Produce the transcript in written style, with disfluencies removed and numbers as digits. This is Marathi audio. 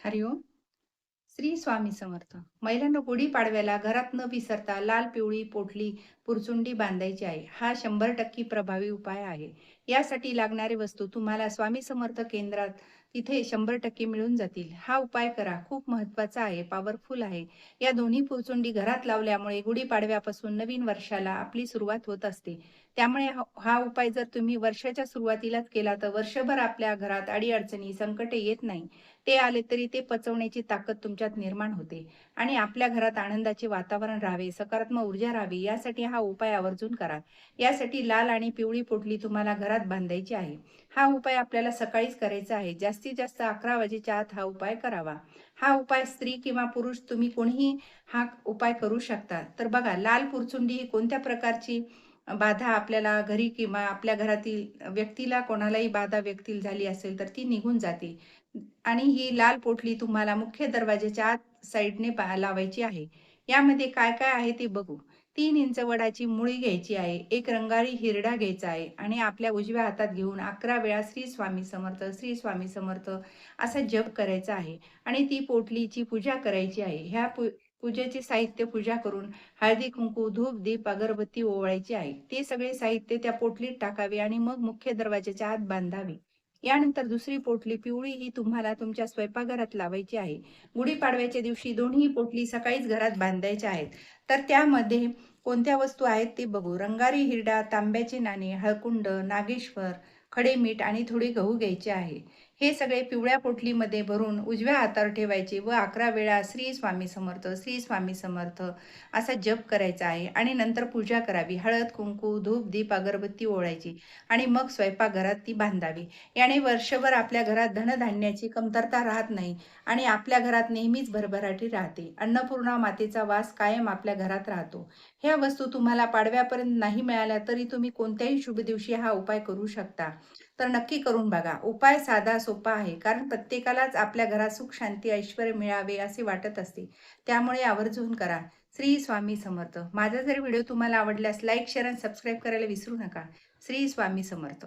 हरिओम. श्री स्वामी समर्थ. महिलांना गुढीपाडव्याला घरात न विसरता लाल पिवळी पोटली पुरचुंडी बांधायची आहे. हा 100% प्रभावी उपाय आहे. यासाठी लागणारी वस्तू तुम्हाला स्वामी समर्थ केंद्रात तिथे 100% मिळून जातील. हा उपाय करा. खूप महत्त्वाचा आहे, पॉवरफुल आहे. या दोन्ही पुरचुंडी घरात लावल्यामुळे गुढीपाडव्यापासून नवीन वर्षाला आपली सुरुवात होत असते. त्यामुळे हा हा उपाय जर तुम्ही वर्षाच्या सुरुवातीलाच केला तर वर्षभर आपल्या घरात अडी-अडचणी, संकटे येत नाही. ते आले तरी ते पचवण्याची ताकद तुमच्यात निर्माण होते आणि आपल्या घरात आनंदाचे वातावरण राहावे, सकारात्मक ऊर्जा राहावी यासाठी हा उपाय आवर्जून करा. यासाठी लाल आणि पिवळी पोटली तुम्हाला घरात बांधायची आहे. हा उपाय आपल्याला सकाळीच करायचा आहे. जास्तीत जास्त 11 वाजेच्या आत हा उपाय करावा. हा उपाय स्त्री किंवा पुरुष तुम्ही कोणीही हा उपाय करू शकता. तर बघा, लाल पुरचुंडी ही कोणत्या प्रकारची बाधा आपल्याला घरी किंवा आपल्या घरातील व्यक्तीला कोणालाही बाधा व्यक्तीला झाली असेल तर ती निघून जाते. आणि ही लाल पोटली तुम्हाला मुख्य दरवाजाच्या आत साइडने लावायची आहे. यामध्ये काय-काय आहे ते बघू. 3 इंच वडाची मुळी घ्यायची आहे. एक रंगारी हिरडा घ्यायचा आहे आणि आपल्या उजव्या हातात घेऊन 11 वेळा श्री स्वामी समर्थ, श्री स्वामी समर्थ असा जप करायचा आहे आणि ती पोटलीची पूजा करायची आहे. ह्या पूजेचे साहित्य पूजा करून हळदी, कुंकू, धूप, दीप, अगरबत्ती ओवाळायची आहे. ते सगळे साहित्य त्या पोटलीत टाकावे आणि मग मुख्य दरवाजाच्या आत बांधावे. यानंतर दुसरी पोटली पिवळी ही तुम्हाला तुमच्या स्वयंपाकघरात लावायची आहे. गुढीपाडव्याच्या दिवशी दोन्ही पोटली सकाळीच घरात बांधायच्या आहेत. तर त्यामध्ये कोणत्या वस्तू आहेत ते बघू. रंगारी हिरडा, तांब्याचे नाणे, हळकुंड, नागेश्वर, खडे मीठ आणि थोडे गहू घ्यायचे आहे. हे सगळे पिवळ्या पोटलीमध्ये भरून उजव्या हातावर ठेवायचे व 11 वेळा श्री स्वामी समर्थ, श्री स्वामी समर्थ असा जप करायचा आहे आणि नंतर पूजा करावी. हळद, कुंकू, धूप, दीप, अगरबत्ती ओवाळायची आणि मग स्वयंपाकघरात ती बांधावी. याने वर्षभर आपल्या घरात धनधान्याची कमतरता राहत नाही आणि आपल्या घरात नेहमीच भरभराटी राहते. अन्नपूर्णा मातेचा वास कायम आपल्या घरात राहतो. ह्या वस्तू तुम्हाला पाडव्यापर्यंत नाही मिळाल्या तरी तुम्ही कोणत्याही शुभ दिवशी हा उपाय करू शकता. तर नक्की करून बघा. उपाय साधा सोपा आहे, कारण प्रत्येकालाच आपल्या घरात सुख, शांती, ऐश्वर्य मिळावे असे वाटत असते. त्यामुळे आवर्जून करा. श्री स्वामी समर्थ. माझा जर व्हिडिओ तुम्हाला आवडल्यास लाईक, शेअर आणि सबस्क्राईब करायला विसरू नका. श्री स्वामी समर्थ.